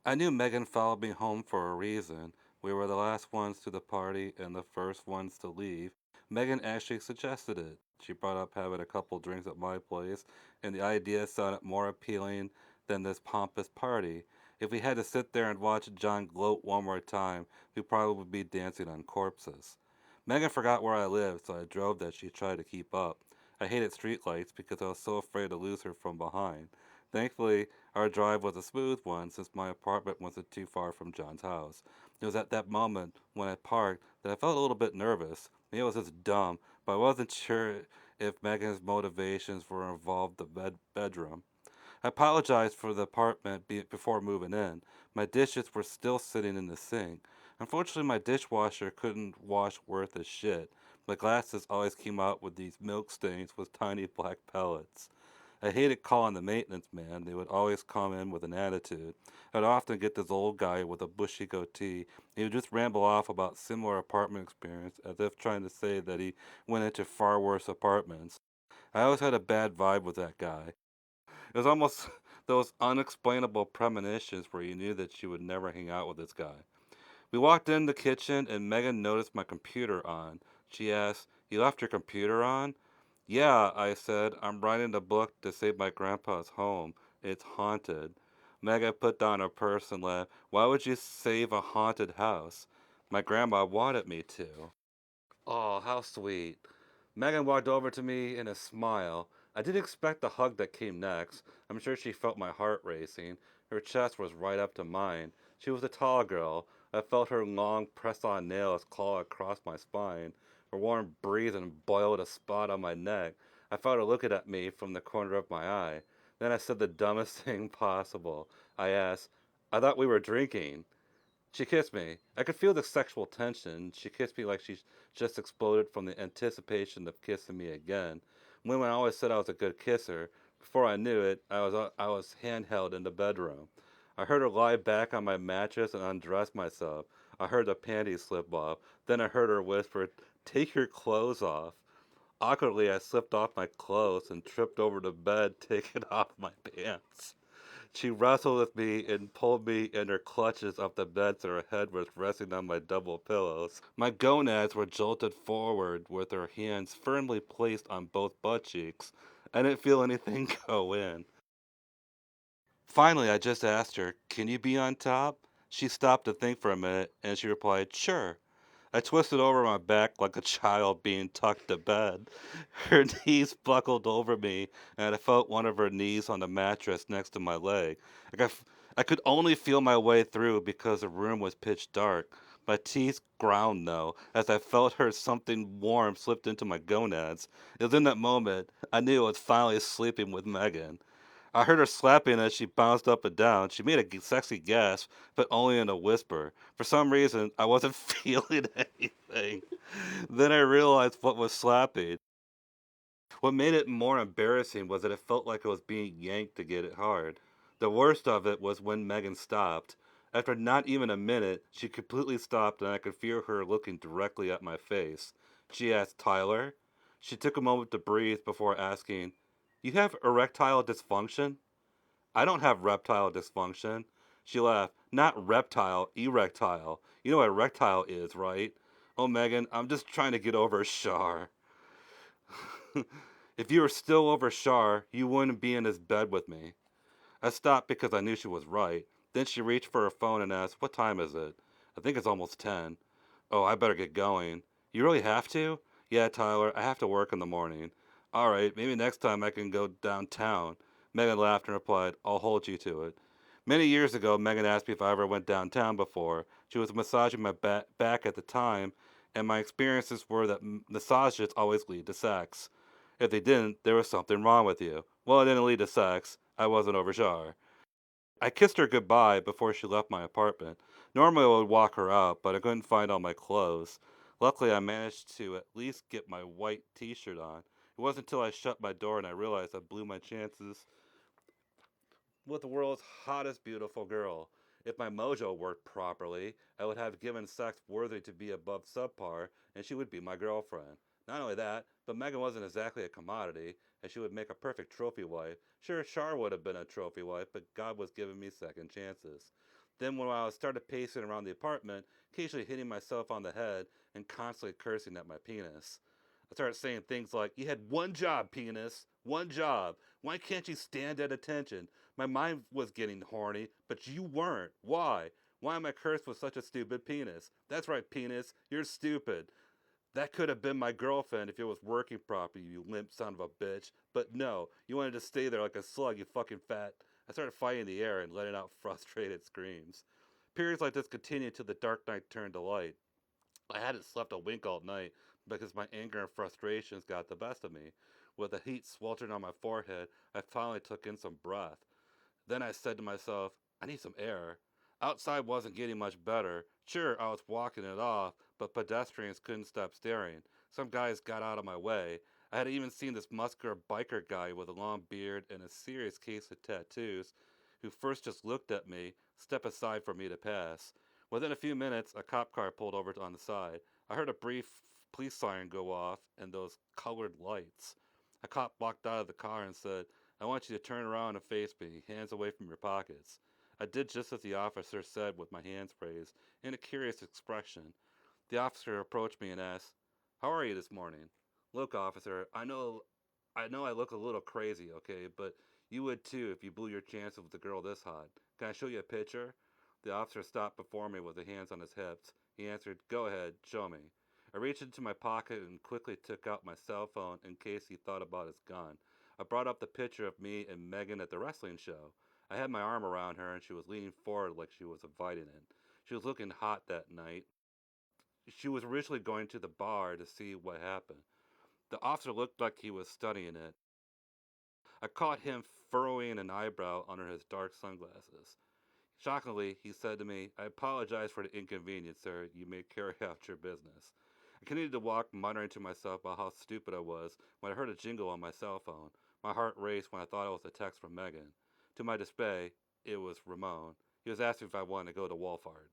I knew Megan followed me home for a reason. We were the last ones to the party and the first ones to leave. Megan actually suggested it. She brought up having a couple drinks at my place, and the idea sounded more appealing than this pompous party. If we had to sit there and watch John gloat one more time, we probably would be dancing on corpses. Megan forgot where I lived, so I drove that she tried to keep up. I hated streetlights because I was so afraid to lose her from behind. Thankfully, our drive was a smooth one since my apartment wasn't too far from John's house. It was at that moment when I parked that I felt a little bit nervous. Maybe I was just dumb, but I wasn't sure if Megan's motivations were involved in the bedroom. I apologized for the apartment before moving in. My dishes were still sitting in the sink. Unfortunately, my dishwasher couldn't wash worth a shit. My glasses always came out with these milk stains with tiny black pellets. I hated calling the maintenance man. They would always come in with an attitude. I'd often get this old guy with a bushy goatee. He would just ramble off about similar apartment experience as if trying to say that he went into far worse apartments. I always had a bad vibe with that guy. It was almost those unexplainable premonitions where you knew that you would never hang out with this guy. We walked in the kitchen and Megan noticed my computer on. She asked, "You left your computer on?" "Yeah," I said. "I'm writing a book to save my grandpa's home. It's haunted." Megan put down her purse and laughed. "Why would you save a haunted house?" "My grandma wanted me to." Oh, how sweet. Megan walked over to me in a smile. I didn't expect the hug that came next. I'm sure she felt my heart racing. Her chest was right up to mine. She was a tall girl. I felt her long press-on nails claw across my spine. Her warm breathing boiled a spot on my neck. I felt her looking at me from the corner of my eye. Then I said the dumbest thing possible. I asked, "I thought we were drinking." She kissed me. I could feel the sexual tension. She kissed me like she just exploded from the anticipation of kissing me again. Women always said I was a good kisser. Before I knew it, I was handheld in the bedroom. I heard her lie back on my mattress and undress myself. I heard the panties slip off. Then I heard her whisper, "Take your clothes off." Awkwardly, I slipped off my clothes and tripped over the bed, taking off my pants. She wrestled with me and pulled me in her clutches off the bed so her head was resting on my double pillows. My gonads were jolted forward with her hands firmly placed on both butt cheeks. I didn't feel anything go in. Finally, I just asked her, "Can you be on top?" She stopped to think for a minute and she replied, "Sure." I twisted over my back like a child being tucked to bed. Her knees buckled over me, and I felt one of her knees on the mattress next to my leg. I could only feel my way through because the room was pitch dark. My teeth ground, though, as I felt her something warm slipped into my gonads. It was in that moment I knew I was finally sleeping with Megan. I heard her slapping as she bounced up and down. She made a sexy gasp, but only in a whisper. For some reason, I wasn't feeling anything. Then I realized what was slapping. What made it more embarrassing was that it felt like I was being yanked to get it hard. The worst of it was when Megan stopped. After not even a minute, she completely stopped and I could feel her looking directly at my face. She asked, "Tyler?" She took a moment to breathe before asking, "You have erectile dysfunction?" "I don't have reptile dysfunction." She laughed. "Not reptile, erectile. You know what erectile is, right?" "Oh, Megan, I'm just trying to get over Shar." "If you were still over Shar, you wouldn't be in this bed with me." I stopped because I knew she was right. Then she reached for her phone and asked, "What time is it?" "I think it's almost 10. "Oh, I better get going." "You really have to?" "Yeah, Tyler, I have to work in the morning." "All right, maybe next time I can go downtown." Megan laughed and replied, "I'll hold you to it." Many years ago, Megan asked me if I ever went downtown before. She was massaging my back at the time, and my experiences were that massages always lead to sex. If they didn't, there was something wrong with you. Well, it didn't lead to sex. I wasn't overshar. I kissed her goodbye before she left my apartment. Normally I would walk her out, but I couldn't find all my clothes. Luckily, I managed to at least get my white t-shirt on. It wasn't until I shut my door and I realized I blew my chances with the world's hottest beautiful girl. If my mojo worked properly, I would have given sex worthy to be above subpar, and she would be my girlfriend. Not only that, but Megan wasn't exactly a commodity, and she would make a perfect trophy wife. Sure, Char would have been a trophy wife, but God was giving me second chances. Then when I started pacing around the apartment, occasionally hitting myself on the head and constantly cursing at my penis. I started saying things like, "You had one job, penis. One job. Why can't you stand at attention? My mind was getting horny, but you weren't. Why? Why am I cursed with such a stupid penis? That's right, penis. You're stupid. That could have been my girlfriend if it was working properly, you limp son of a bitch. But no, you wanted to stay there like a slug, you fucking fat." I started fighting the air and letting out frustrated screams. Periods like this continued till the dark night turned to light. I hadn't slept a wink all night because my anger and frustrations got the best of me. With the heat sweltering on my forehead, I finally took in some breath. Then I said to myself, I need some air. Outside wasn't getting much better. Sure, I was walking it off, but pedestrians couldn't stop staring. Some guys got out of my way. I had even seen this muscular biker guy with a long beard and a serious case of tattoos, who first just looked at me, step aside for me to pass. Within a few minutes, a cop car pulled over on the side. I heard a brief police siren go off and those colored lights. A cop walked out of the car and said, "I want you to turn around and face me, hands away from your pockets." I did just as the officer said with my hands raised, in a curious expression. The officer approached me and asked, "How are you this morning?" "Look, officer, I know I look a little crazy, okay, but you would too if you blew your chances with a girl this hot. Can I show you a picture?" The officer stopped before me with his hands on his hips. He answered, "Go ahead, show me." I reached into my pocket and quickly took out my cell phone in case he thought about his gun. I brought up the picture of me and Megan at the wrestling show. I had my arm around her and she was leaning forward like she was inviting it. She was looking hot that night. She was originally going to the bar to see what happened. The officer looked like he was studying it. I caught him furrowing an eyebrow under his dark sunglasses. Shockingly, he said to me, "I apologize for the inconvenience, sir. You may carry out your business." I continued to walk, muttering to myself about how stupid I was when I heard a jingle on my cell phone. My heart raced when I thought it was a text from Megan. To my dismay, it was Ramon. He was asking if I wanted to go to Walmart.